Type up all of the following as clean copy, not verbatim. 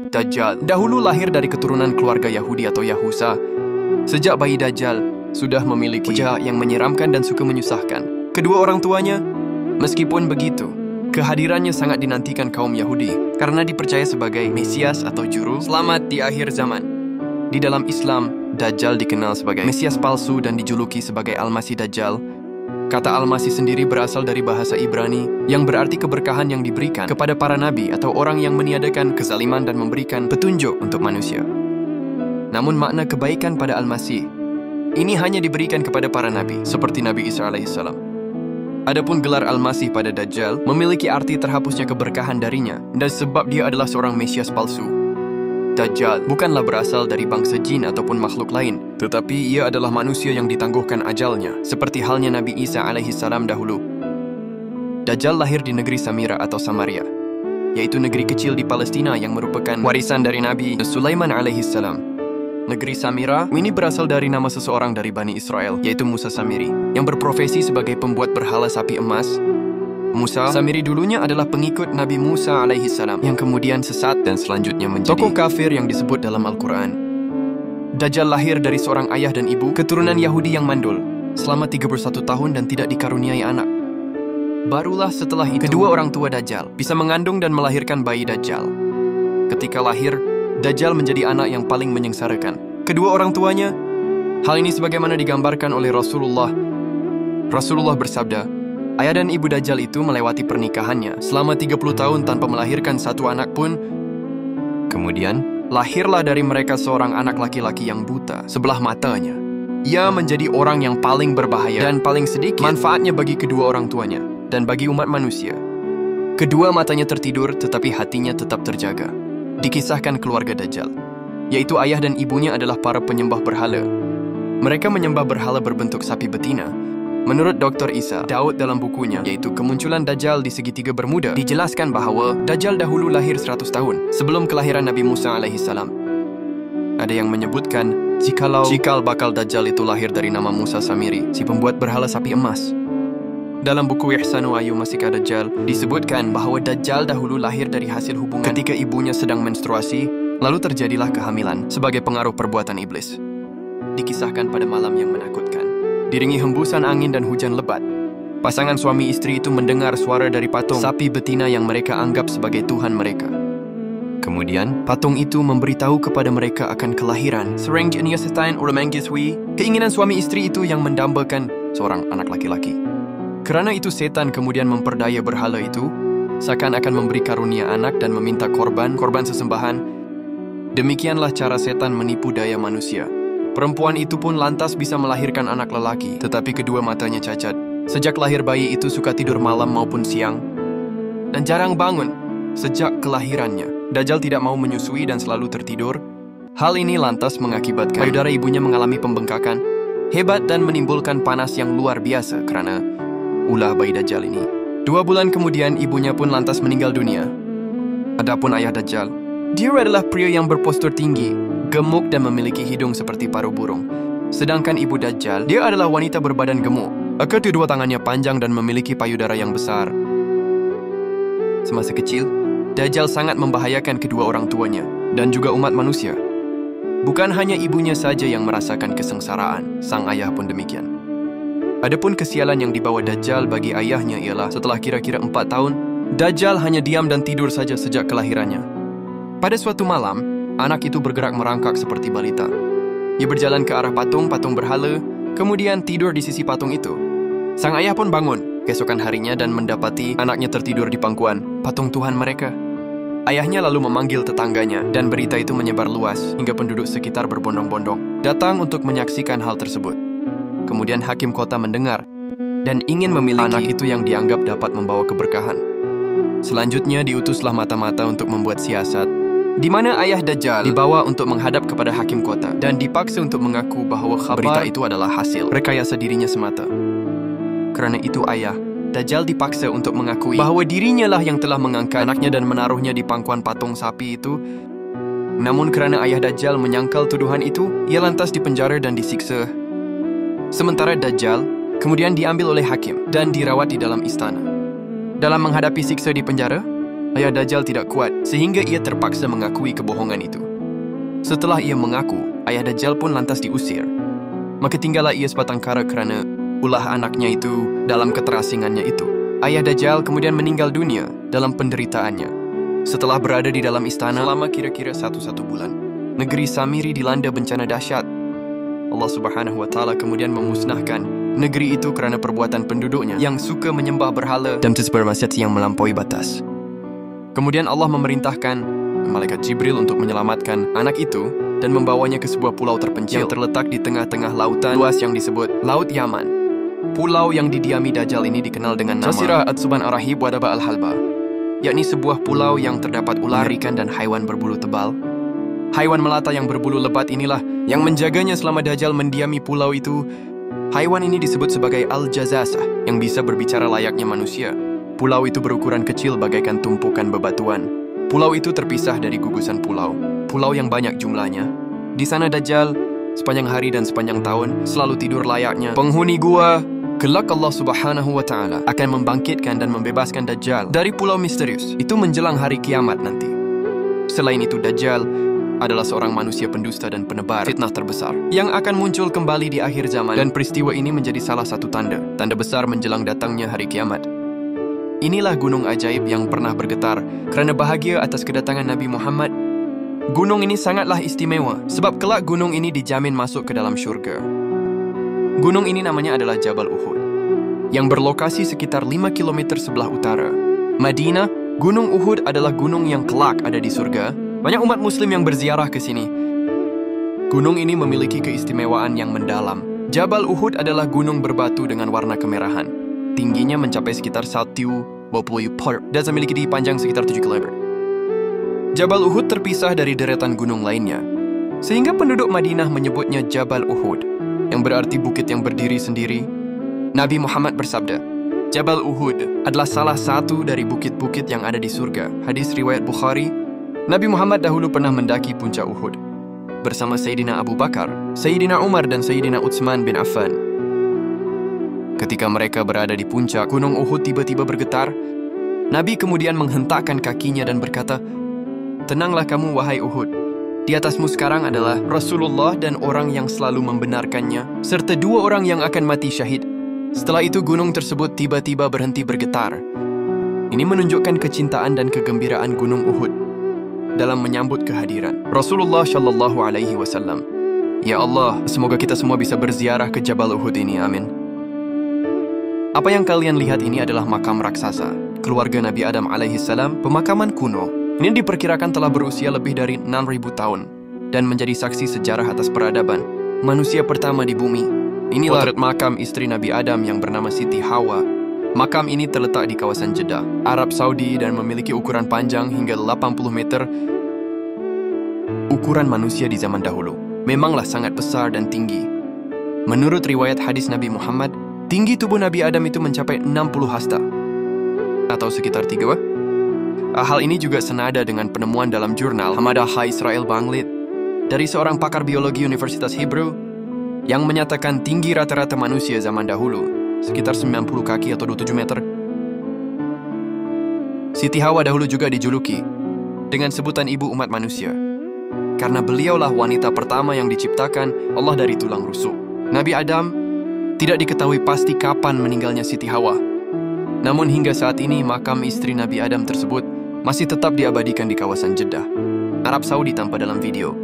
Dajjal dahulu lahir dari keturunan keluarga Yahudi atau Yahusa. Sejak bayi Dajjal sudah memiliki wajah yang menyeramkan dan suka menyusahkan kedua orang tuanya. Meskipun begitu, kehadirannya sangat dinantikan kaum Yahudi karena dipercaya sebagai Mesias atau juru selamat di akhir zaman. Di dalam Islam, Dajjal dikenal sebagai Mesias palsu dan dijuluki sebagai Al-Masih Dajjal. Kata Al-Masih sendiri berasal dari bahasa Ibrani yang berarti keberkahan yang diberikan kepada para nabi atau orang yang meniadakan kezaliman dan memberikan petunjuk untuk manusia. Namun makna kebaikan pada Al-Masih ini hanya diberikan kepada para nabi, seperti Nabi Isa alaihissalam. Adapun gelar Al-Masih pada Dajjal memiliki arti terhapusnya keberkahan darinya, dan sebab dia adalah seorang Mesias palsu. Dajjal bukanlah berasal dari bangsa jin ataupun makhluk lain, tetapi ia adalah manusia yang ditangguhkan ajalnya, seperti halnya Nabi Isa alaihissalam dahulu. Dajjal lahir di negeri Samira atau Samaria, yaitu negeri kecil di Palestina yang merupakan warisan dari Nabi Sulaiman alaihissalam. Negeri Samira ini berasal dari nama seseorang dari Bani Israel, yaitu Musa Samiri, yang berprofesi sebagai pembuat berhala sapi emas. Musa Samiri dulunya adalah pengikut Nabi Musa alaihissalam yang kemudian sesat dan selanjutnya menjadi tokoh kafir yang disebut dalam Al-Quran. Dajjal lahir dari seorang ayah dan ibu keturunan Yahudi yang mandul selama 31 tahun dan tidak dikaruniai anak. Barulah setelah itu kedua orang tua Dajjal bisa mengandung dan melahirkan bayi Dajjal. Ketika lahir, Dajjal menjadi anak yang paling menyengsarakan kedua orang tuanya. Hal ini sebagaimana digambarkan oleh Rasulullah. Rasulullah bersabda, ayah dan ibu Dajjal itu melewati pernikahannya selama 30 tahun tanpa melahirkan satu anak pun. Kemudian, lahirlah dari mereka seorang anak laki-laki yang buta sebelah matanya. Ia menjadi orang yang paling berbahaya dan paling sedikit manfaatnya bagi kedua orang tuanya dan bagi umat manusia. Kedua matanya tertidur tetapi hatinya tetap terjaga. Dikisahkan keluarga Dajjal, yaitu ayah dan ibunya adalah para penyembah berhala. Mereka menyembah berhala berbentuk sapi betina. Menurut Dr. Isa Daud dalam bukunya, yaitu Kemunculan Dajjal di Segitiga Bermuda, dijelaskan bahawa Dajjal dahulu lahir 100 tahun sebelum kelahiran Nabi Musa alaihissalam. Ada yang menyebutkan cikal bakal Dajjal itu lahir dari nama Musa Samiri, si pembuat berhala sapi emas. Dalam buku Ihsanu Ayu Masika Dajjal disebutkan bahawa Dajjal dahulu lahir dari hasil hubungan ketika ibunya sedang menstruasi, lalu terjadilah kehamilan sebagai pengaruh perbuatan iblis. Dikisahkan pada malam yang menakutkan, diringi hembusan angin dan hujan lebat, pasangan suami istri itu mendengar suara dari patung sapi betina yang mereka anggap sebagai Tuhan mereka. Kemudian, patung itu memberitahu kepada mereka akan kelahiran keinginan suami istri itu yang mendambakan seorang anak laki-laki. Kerana itu setan kemudian memperdaya berhala itu, seakan-akan memberi karunia anak dan meminta korban sesembahan. Demikianlah cara setan menipu daya manusia. Perempuan itu pun lantas bisa melahirkan anak lelaki, tetapi kedua matanya cacat. Sejak lahir bayi itu suka tidur malam maupun siang, dan jarang bangun. Sejak kelahirannya, Dajjal tidak mau menyusui dan selalu tertidur. Hal ini lantas mengakibatkan payudara ibunya mengalami pembengkakan hebat dan menimbulkan panas yang luar biasa kerana ulah bayi Dajjal ini. 2 bulan kemudian, ibunya pun lantas meninggal dunia. Adapun ayah Dajjal, dia adalah pria yang berpostur tinggi, gemuk dan memiliki hidung seperti paruh burung. Sedangkan ibu Dajjal, dia adalah wanita berbadan gemuk. Kedua tangannya panjang dan memiliki payudara yang besar. Semasa kecil, Dajjal sangat membahayakan kedua orang tuanya dan juga umat manusia. Bukan hanya ibunya saja yang merasakan kesengsaraan, sang ayah pun demikian. Adapun kesialan yang dibawa Dajjal bagi ayahnya ialah setelah kira-kira 4 tahun, Dajjal hanya diam dan tidur saja sejak kelahirannya. Pada suatu malam, anak itu bergerak merangkak seperti balita. Ia berjalan ke arah patung berhala, kemudian tidur di sisi patung itu. Sang ayah pun bangun keesokan harinya dan mendapati anaknya tertidur di pangkuan patung Tuhan mereka. Ayahnya lalu memanggil tetangganya dan berita itu menyebar luas hingga penduduk sekitar berbondong-bondong datang untuk menyaksikan hal tersebut. Kemudian hakim kota mendengar dan ingin memiliki anak itu yang dianggap dapat membawa keberkahan. Selanjutnya diutuslah mata-mata untuk membuat siasat, di mana ayah Dajjal dibawa untuk menghadap kepada hakim kota dan dipaksa untuk mengaku bahawa berita itu adalah hasil rekayasa dirinya semata. Kerana itu ayah Dajjal dipaksa untuk mengakui bahawa dirinya lah yang telah mengangkat anaknya dan menaruhnya di pangkuan patung sapi itu. Namun kerana ayah Dajjal menyangkal tuduhan itu, ia lantas dipenjara dan disiksa. Sementara Dajjal kemudian diambil oleh hakim dan dirawat di dalam istana. Dalam menghadapi siksa di penjara, Ayah Dajjal tidak kuat sehingga ia terpaksa mengakui kebohongan itu. Setelah ia mengaku, ayah Dajjal pun lantas diusir. Maka tinggallah ia sebatang kara kerana ulah anaknya itu dalam keterasingannya itu. Ayah Dajjal kemudian meninggal dunia dalam penderitaannya. Setelah berada di dalam istana selama kira-kira 1 bulan, negeri Samiri dilanda bencana dahsyat. Allah Subhanahu wa Ta'ala kemudian memusnahkan negeri itu kerana perbuatan penduduknya yang suka menyembah berhala dan bermaksiat yang melampaui batas. Kemudian Allah memerintahkan malaikat Jibril untuk menyelamatkan anak itu dan membawanya ke sebuah pulau terpencil yang terletak di tengah-tengah lautan luas yang disebut Laut Yaman. Pulau yang didiami Dajjal ini dikenal dengan nama Jazirah At-Suban Ar-Rahib Wadaba Al-Halba, yakni sebuah pulau yang terdapat ular, ikan, dan haiwan berbulu tebal. Haiwan melata yang berbulu lebat inilah yang menjaganya selama Dajjal mendiami pulau itu. Haiwan ini disebut sebagai Al-Jazasah yang bisa berbicara layaknya manusia. Pulau itu berukuran kecil bagaikan tumpukan bebatuan. Pulau itu terpisah dari gugusan pulau yang banyak jumlahnya. Di sana Dajjal sepanjang hari dan sepanjang tahun selalu tidur layaknya penghuni gua. Kelak Allah Subhanahu wa Ta'ala akan membangkitkan dan membebaskan Dajjal dari pulau misterius itu menjelang hari kiamat nanti. Selain itu, Dajjal adalah seorang manusia pendusta dan penebar fitnah terbesar yang akan muncul kembali di akhir zaman, dan peristiwa ini menjadi salah satu tanda besar menjelang datangnya hari kiamat. Inilah gunung ajaib yang pernah bergetar kerana bahagia atas kedatangan Nabi Muhammad. Gunung ini sangatlah istimewa sebab kelak gunung ini dijamin masuk ke dalam syurga. Gunung ini namanya adalah Jabal Uhud yang berlokasi sekitar 5 km sebelah utara Madinah. Gunung Uhud adalah gunung yang kelak ada di surga. Banyak umat muslim yang berziarah ke sini. Gunung ini memiliki keistimewaan yang mendalam. Jabal Uhud adalah gunung berbatu dengan warna kemerahan. Tingginya mencapai sekitar 120 meter dan memiliki panjang sekitar 7 km. Jabal Uhud terpisah dari deretan gunung lainnya, sehingga penduduk Madinah menyebutnya Jabal Uhud, yang berarti bukit yang berdiri sendiri. Nabi Muhammad bersabda, Jabal Uhud adalah salah satu dari bukit-bukit yang ada di surga. Hadis riwayat Bukhari. Nabi Muhammad dahulu pernah mendaki puncak Uhud bersama Sayyidina Abu Bakar, Sayyidina Umar, dan Sayyidina Utsman bin Affan. Ketika mereka berada di puncak, gunung Uhud tiba-tiba bergetar. Nabi kemudian menghentakkan kakinya dan berkata, "Tenanglah kamu, wahai Uhud. Di atasmu sekarang adalah Rasulullah dan orang yang selalu membenarkannya, serta 2 orang yang akan mati syahid." Setelah itu gunung tersebut tiba-tiba berhenti bergetar. Ini menunjukkan kecintaan dan kegembiraan gunung Uhud dalam menyambut kehadiran Rasulullah Shallallahu Alaihi Wasallam. Ya Allah, semoga kita semua bisa berziarah ke Jabal Uhud ini, amin. Apa yang kalian lihat ini adalah makam raksasa keluarga Nabi Adam alaihissalam, pemakaman kuno. Ini diperkirakan telah berusia lebih dari 6.000 tahun dan menjadi saksi sejarah atas peradaban manusia pertama di bumi. Inilah potret makam istri Nabi Adam yang bernama Siti Hawa. Makam ini terletak di kawasan Jeddah, Arab Saudi, dan memiliki ukuran panjang hingga 80 meter. Ukuran manusia di zaman dahulu memanglah sangat besar dan tinggi. Menurut riwayat hadis Nabi Muhammad, tinggi tubuh Nabi Adam itu mencapai 60 hasta atau sekitar 3. Hal ini juga senada dengan penemuan dalam jurnal Hamadah Israel Banglit dari seorang pakar biologi Universitas Hebrew yang menyatakan tinggi rata-rata manusia zaman dahulu sekitar 90 kaki atau 27 meter. Siti Hawa dahulu juga dijuluki dengan sebutan ibu umat manusia karena beliaulah wanita pertama yang diciptakan Allah dari tulang rusuk. Nabi Adam tidak diketahui pasti kapan meninggalnya Siti Hawa. Namun hingga saat ini makam istri Nabi Adam tersebut masih tetap diabadikan di kawasan Jeddah, Arab Saudi tanpa dalam video.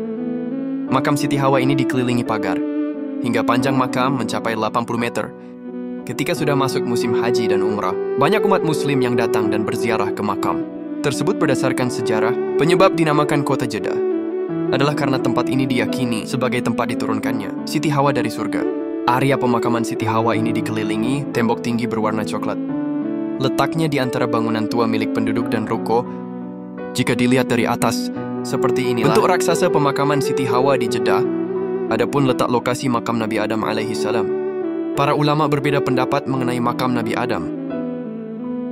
Makam Siti Hawa ini dikelilingi pagar hingga panjang makam mencapai 80 meter. Ketika sudah masuk musim haji dan umrah, banyak umat muslim yang datang dan berziarah ke makam tersebut. Berdasarkan sejarah, penyebab dinamakan kota Jeddah adalah karena tempat ini diyakini sebagai tempat diturunkannya Siti Hawa dari surga. Area pemakaman Siti Hawa ini dikelilingi tembok tinggi berwarna coklat. Letaknya di antara bangunan tua milik penduduk dan ruko. Jika dilihat dari atas, seperti inilah bentuk raksasa pemakaman Siti Hawa di Jeddah. Adapun letak lokasi makam Nabi Adam alaihissalam, para ulama berbeda pendapat mengenai makam Nabi Adam.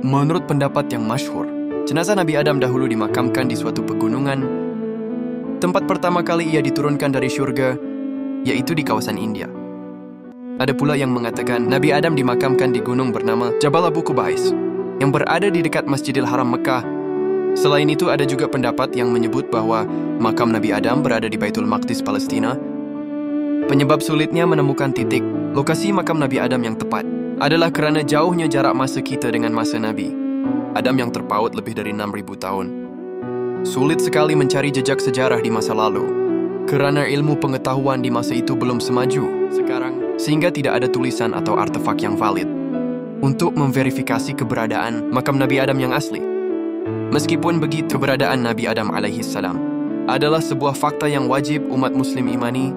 Menurut pendapat yang masyhur, jenazah Nabi Adam dahulu dimakamkan di suatu pegunungan. Tempat pertama kali ia diturunkan dari syurga, yaitu di kawasan India. Ada pula yang mengatakan Nabi Adam dimakamkan di gunung bernama Jabal Abu Qubais, yang berada di dekat Masjidil Haram Mekah. Selain itu, ada juga pendapat yang menyebut bahwa makam Nabi Adam berada di Baitul Maqdis, Palestina. Penyebab sulitnya menemukan titik lokasi makam Nabi Adam yang tepat adalah kerana jauhnya jarak masa kita dengan masa Nabi Adam yang terpaut lebih dari 6,000 tahun. Sulit sekali mencari jejak sejarah di masa lalu, kerana ilmu pengetahuan di masa itu belum semaju sekarang, sehingga tidak ada tulisan atau artefak yang valid untuk memverifikasi keberadaan makam Nabi Adam yang asli. Meskipun begitu, keberadaan Nabi Adam alaihissalam adalah sebuah fakta yang wajib umat muslim imani.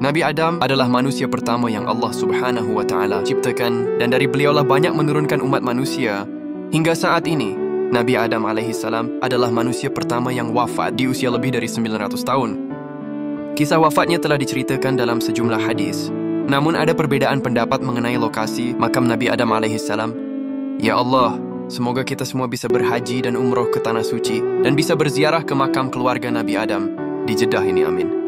Nabi Adam adalah manusia pertama yang Allah Subhanahu wa Ta'ala ciptakan, dan dari beliaulah banyak menurunkan umat manusia. Hingga saat ini, Nabi Adam alaihissalam adalah manusia pertama yang wafat di usia lebih dari 900 tahun. Kisah wafatnya telah diceritakan dalam sejumlah hadis. Namun ada perbedaan pendapat mengenai lokasi makam Nabi Adam alaihissalam. Ya Allah, semoga kita semua bisa berhaji dan umroh ke Tanah Suci dan bisa berziarah ke makam keluarga Nabi Adam di Jeddah ini, amin.